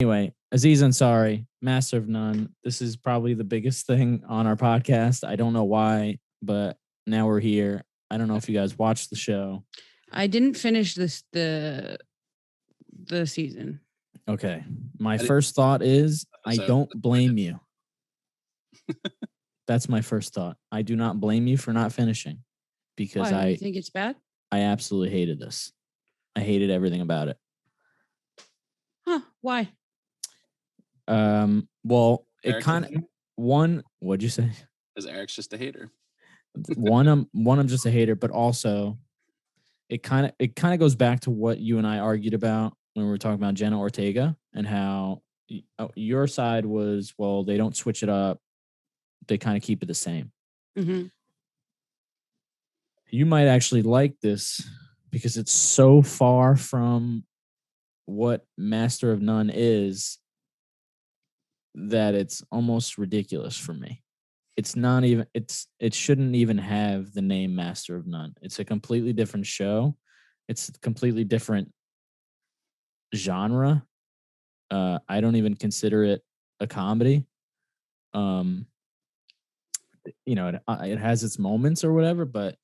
Anyway, Aziz Ansari, Master of None. This is probably the biggest thing on our podcast. I don't know why, but now we're here. I don't know if you guys watched the show. I didn't finish the season. Okay. My first thought is I don't blame you. That's my first thought. I do not blame you for not finishing because Why? You think it's bad? I absolutely hated this. I hated everything about it. Huh? Why? Well, it kind of what'd you say? Because Eric's just a hater. I'm just a hater, but also it kind of goes back to what you and I argued about when we were talking about Jenna Ortega and how your side was, well, they don't switch it up. They kind of keep it the same. Mm-hmm. You might actually like this because it's so far from what Master of None is that it's almost ridiculous for me. It's not even, it shouldn't even have the name Master of None. It's a completely different show. It's a completely different genre. I don't even consider it a comedy. It has its moments or whatever, but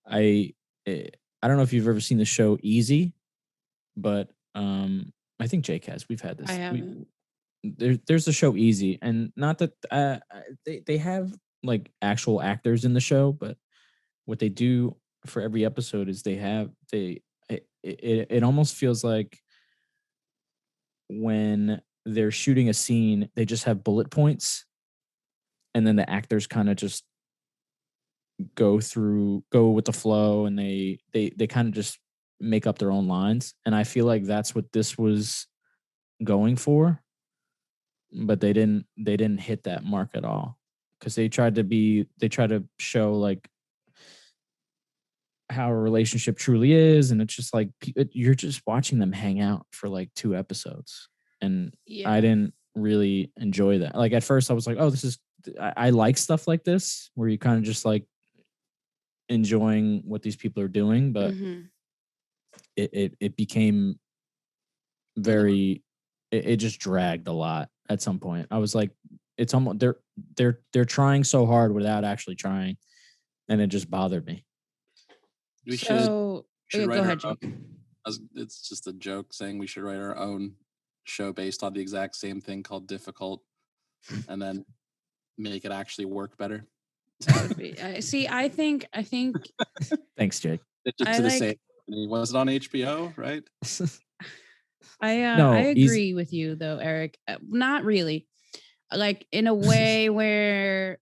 I don't know if you've ever seen the show Easy, but I think Jake has. We've had this. I haven't. There's the show Easy, and not that they have like actual actors in the show, but what they do for every episode is it almost feels like when they're shooting a scene, they just have bullet points, and then the actors kind of just go with the flow, and they kind of just make up their own lines. And I feel like that's what this was going for, but they didn't hit that mark at all, because they tried to show like how a relationship truly is, and it's just like you're just watching them hang out for like 2 episodes, and I didn't really enjoy that. Like at first I was like, oh, this is I like stuff like this where you kind of just like enjoying what these people are doing, but it became very it just dragged a lot at some point. I was like, it's almost they're trying so hard without actually trying, and it just bothered me. We should go ahead, Jake. It's just a joke saying we should write our own show based on the exact same thing called Difficult, and then make it actually work better. That would be. I think. Thanks, Jake. It just to the same. Was it on HBO, right? I agree with you though, Eric. Not really. Like in a way where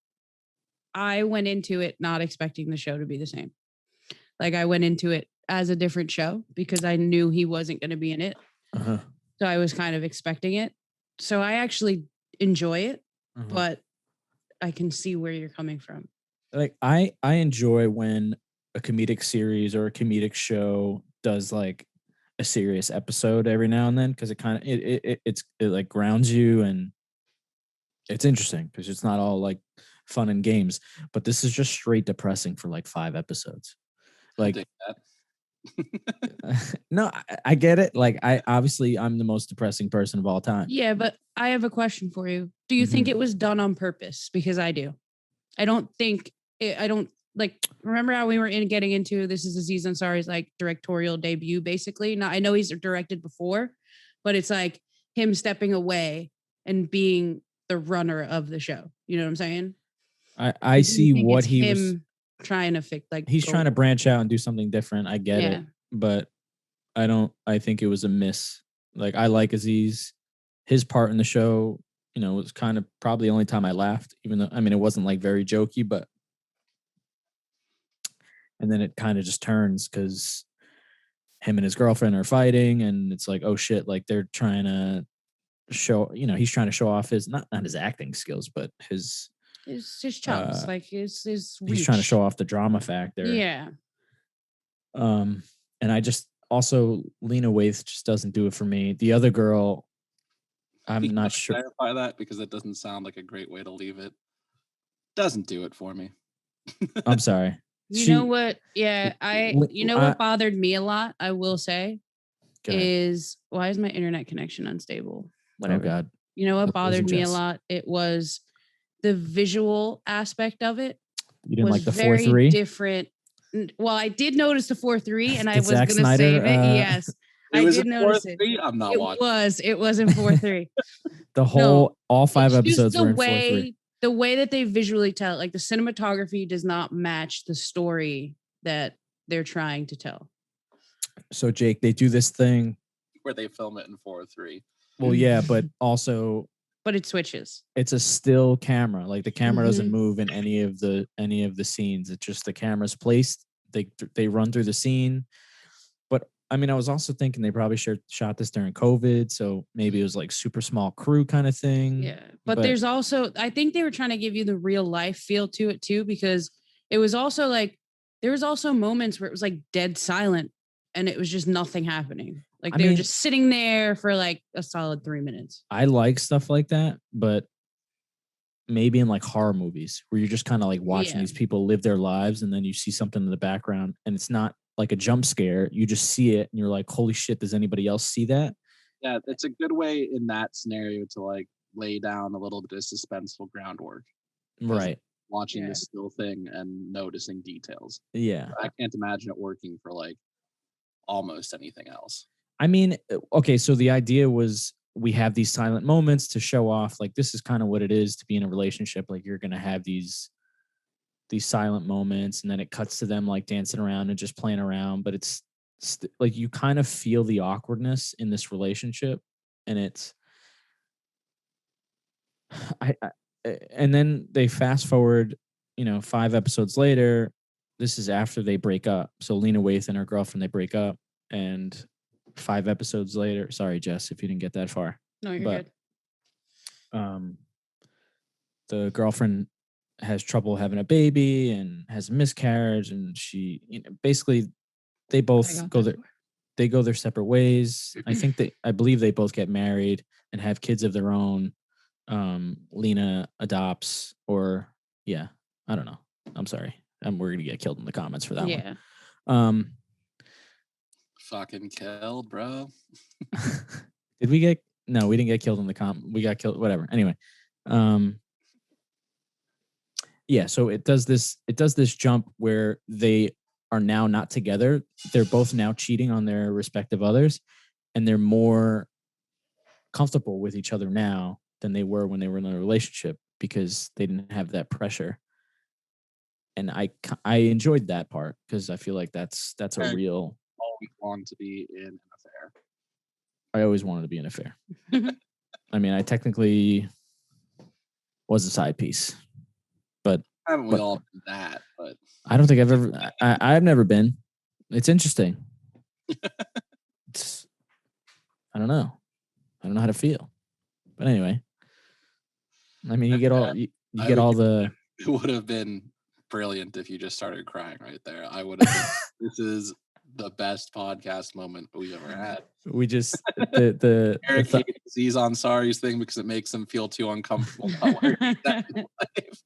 I went into it not expecting the show to be the same. Like I went into it as a different show because I knew he wasn't going to be in it. Uh-huh. So I was kind of expecting it. So I actually enjoy it, but I can see where you're coming from. Like I enjoy when a comedic series or a comedic show does like a serious episode every now and then, because it kind of it like grounds you, and it's interesting because it's not all like fun and games. But this is just straight depressing for like 5 episodes. Like no, I get it. Like I'm the most depressing person of all time. Yeah, but I have a question for you. Do you think it was done on purpose? Because I do. I don't like, remember how we were getting into this is Aziz Ansari's like directorial debut, basically. Now I know he's directed before, but it's like him stepping away and being the runner of the show. You know what I'm saying? I see what he was trying to fix. Like he's trying to branch out and do something different. I get it, but I think it was a miss. Like I like Aziz, his part in the show, was kind of probably the only time I laughed, even though, it wasn't like very jokey, but, and then it kind of just turns because him and his girlfriend are fighting, and it's like, oh shit, like they're trying to show, he's trying to show off his, not his acting skills, but his chops, like his reach. He's trying to show off the drama factor. Yeah. And I just also Lena Waithe just doesn't do it for me. The other girl, I'm not sure. Clarify that because it doesn't sound like a great way to leave it. Doesn't do it for me. I'm sorry. You know what? Yeah, what bothered me a lot, I will say, is why is my internet connection unstable? whatever. Oh God. You know what bothered me a Jess. lot? It was the visual aspect of it. You didn't was like the very 4:3? different. Well, I did notice the 4:3, and I Did was Zack gonna Snyder, save it. Yes, It I was did in notice it. 4:3. I'm not watching. It was in 4:3. all 5 It's episodes just were in 4:3. the way that they visually tell, like the cinematography does not match the story that they're trying to tell. So Jake, they do this thing where they film it in 4:3. Well, yeah, but also but it switches. It's a still camera. Like the camera doesn't move in any of the scenes. It's just the camera's placed. They run through the scene. But I mean, I was also thinking they probably shot this during COVID, so maybe it was like super small crew kind of thing. Yeah, but there's also, I think they were trying to give you the real life feel to it too, because it was also like there was also moments where it was like dead silent and it was just nothing happening. Like they were just sitting there for like a solid 3 minutes. I like stuff like that, but maybe in like horror movies where you're just kind of like watching these people live their lives and then you see something in the background and it's not like a jump scare. You just see it and you're like, holy shit, does anybody else see that? Yeah, it's a good way in that scenario to like lay down a little bit of suspenseful groundwork. Right. Watching this still thing and noticing details. Yeah. I can't imagine it working for like almost anything else. I mean, okay, so the idea was we have these silent moments to show off like this is kind of what it is to be in a relationship. Like you're going to have these silent moments and then it cuts to them like dancing around and just playing around, but it's like you kind of feel the awkwardness in this relationship and it's I and then they fast forward, 5 episodes later. This is after they break up. So Lena Waithe and her girlfriend, they break up, and 5 episodes later, sorry, Jess, if you didn't get that far. No, you're good. The girlfriend has trouble having a baby and has a miscarriage, and she, basically they both go their separate ways. I believe they both get married and have kids of their own. Lena adopts, or I don't know. I'm sorry. We're gonna get killed in the comments for that one. Fucking killed, bro. Did we get? No, we didn't get killed in the we got killed. Whatever. Anyway, so it does this jump where they are now not together. They're both now cheating on their respective others, and they're more comfortable with each other now than they were when they were in a relationship because they didn't have that pressure. And I enjoyed that part because I feel like that's a real. Always want to be in an affair. I always wanted to be in an affair. I mean, I technically was a side piece, but haven't we all been that? But I don't think I've ever. I've never been. It's interesting. I don't know. I don't know how to feel. But anyway, I mean, you get all the. It would have been brilliant if you just started crying right there. I would have. This is the best podcast moment we've ever had. We just the Eric sees on Sorry's thing because it makes him feel too uncomfortable about where he's at in life.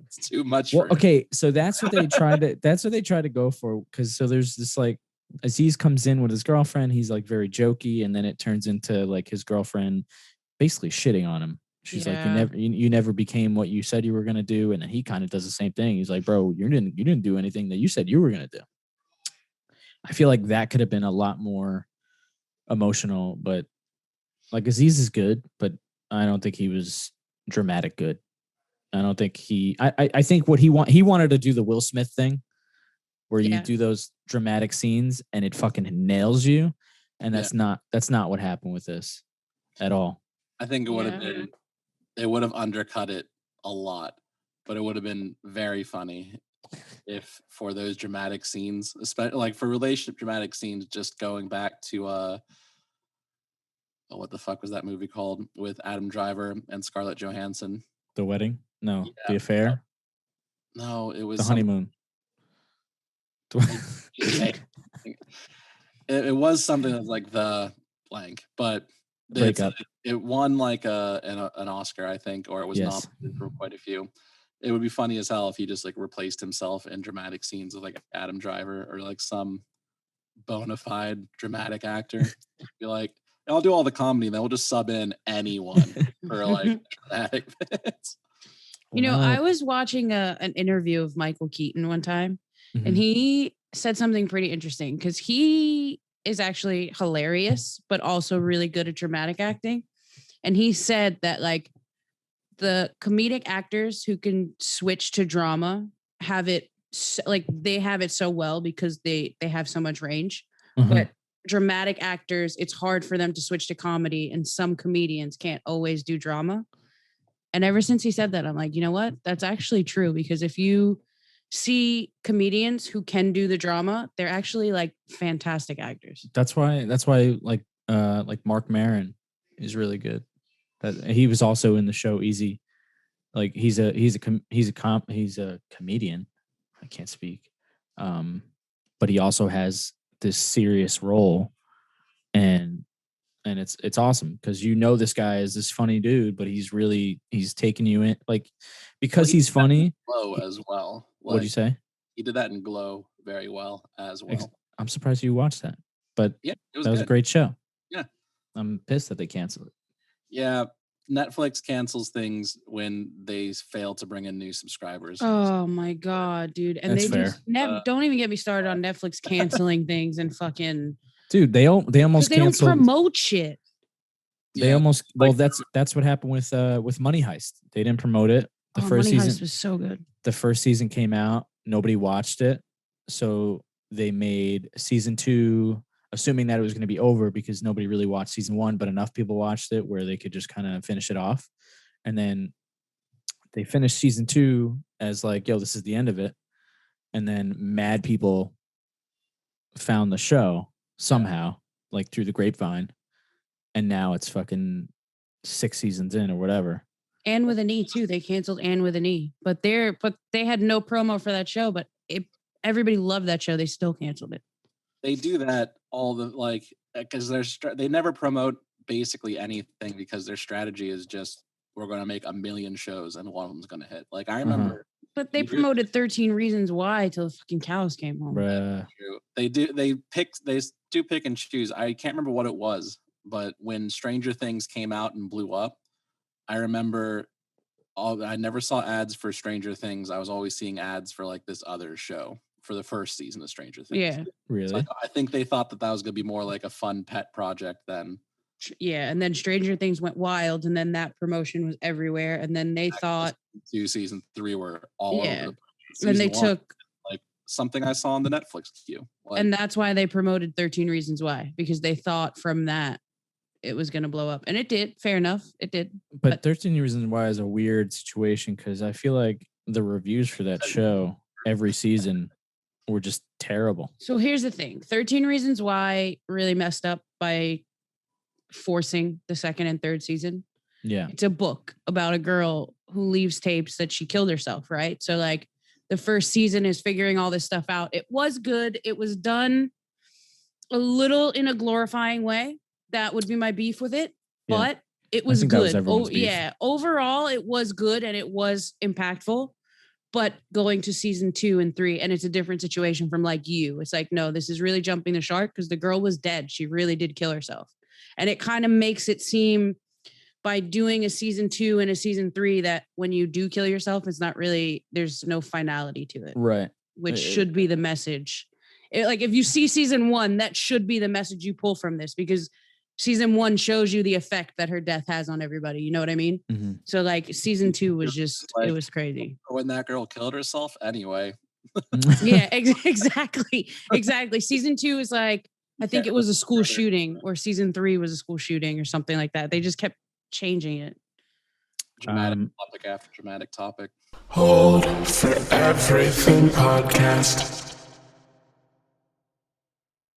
It's too much. Well, okay, so that's what they try to go for, because so there's this like Aziz comes in with his girlfriend, he's like very jokey, and then it turns into like his girlfriend basically shitting on him. She's like, you never became what you said you were gonna do, and then he kind of does the same thing. He's like, bro, you didn't do anything that you said you were gonna do. I feel like that could have been a lot more emotional, but like Aziz is good, but I don't think he was dramatic good. I don't think I think what he wanted to do the Will Smith thing where you do those dramatic scenes and it fucking nails you. And that's not what happened with this at all. I think it would have been, it would have undercut it a lot, but it would have been very funny if for those dramatic scenes, especially like for relationship dramatic scenes, just going back to what the fuck was that movie called with Adam Driver and Scarlett Johansson? The Wedding? No. The Affair? No, it was The Honeymoon. It was something that's like the blank, but it won like an Oscar, I think, or it was nominated for quite a few. It would be funny as hell if he just like replaced himself in dramatic scenes with like Adam Driver or like some bona fide dramatic actor. Be like, I'll do all the comedy, and then we'll just sub in anyone for like dramatic bits. You know, I was watching an interview of Michael Keaton one time, Mm-hmm. and he said something pretty interesting because he is actually hilarious, but also really good at dramatic acting. And he said that like the comedic actors who can switch to drama have it like they have it so well because they have so much range. Mm-hmm. But dramatic actors, it's hard for them to switch to comedy, and some comedians can't always do drama. And ever since he said that, I'm like, you know what? That's actually true, because if you see comedians who can do the drama, they're actually like fantastic actors. That's why like Mark Maron is really good. That he was also in the show Easy. Like he's a comedian. I can't speak. But he also has this serious role, and it's awesome because you know this guy is this funny dude, but he's taking you in like because he's funny. Glow as well. Like, what'd you say? He did that in Glow very well as well. I'm surprised you watched that, but yeah, that was a great show. Yeah, I'm pissed that they canceled it. Yeah, Netflix cancels things when they fail to bring in new subscribers. Oh my god, dude! And That's they fair. just don't even get me started on Netflix canceling things and fucking. Dude, they almost they canceled. Don't promote shit. They almost that's what happened with Money Heist. They didn't promote it. The first Money season Heist was so good. The first season came out, nobody watched it, so they made season 2, assuming that it was going to be over because nobody really watched season 1, but enough people watched it where they could just kind of finish it off. And then they finished season 2 as like, yo, this is the end of it. And then mad people found the show somehow, like through the grapevine. And now it's fucking 6 seasons in or whatever. And with an E too. They canceled And with an E, but they had no promo for that show, but everybody loved that show. They still canceled it. They do that all the like because they never promote basically anything because their strategy is just we're going to make a million shows and one of them's going to hit. Like I remember, but they promoted 13 Reasons Why till the fucking cows came home. They do pick and choose. I can't remember what it was, but when Stranger Things came out and blew up, I remember I never saw ads for Stranger Things. I was always seeing ads for like this other show for the first season of Stranger Things. Yeah, really. So I think they thought that was going to be more like a fun pet project then. Yeah, and then Stranger Things went wild, and then that promotion was everywhere, and then they thought season 3 were all over the place. And they took like something I saw on the Netflix queue. And that's why they promoted 13 Reasons Why, because they thought from that it was going to blow up. And it did. Fair enough. It did. But 13 Reasons Why is a weird situation because I feel like the reviews for that show every season were just terrible. So here's the thing. 13 Reasons Why really messed up by forcing the second and third season. Yeah. It's a book about a girl who leaves tapes that she killed herself, right? So like the first season is figuring all this stuff out. It was good. It was done a little in a glorifying way. That would be my beef with it, but it was good. Overall, it was good and it was impactful. But going to season 2 and 3, and it's a different situation from like You. It's like, no, this is really jumping the shark because the girl was dead. She really did kill herself. And it kind of makes it seem by doing a season 2 and a season 3 that when you do kill yourself, it's not really, there's no finality to it. Right. Which should be the message. Like if you see season 1, that should be the message you pull from this, because season 1 shows you the effect that her death has on everybody. You know what I mean? Mm-hmm. So like season 2 was just, it was crazy. When that girl killed herself anyway. Yeah, exactly. Season 2 is like, I think it was a school shooting, or season 3 was a school shooting or something like that. They just kept changing it. Dramatic topic after dramatic topic. Hold for Everything podcast.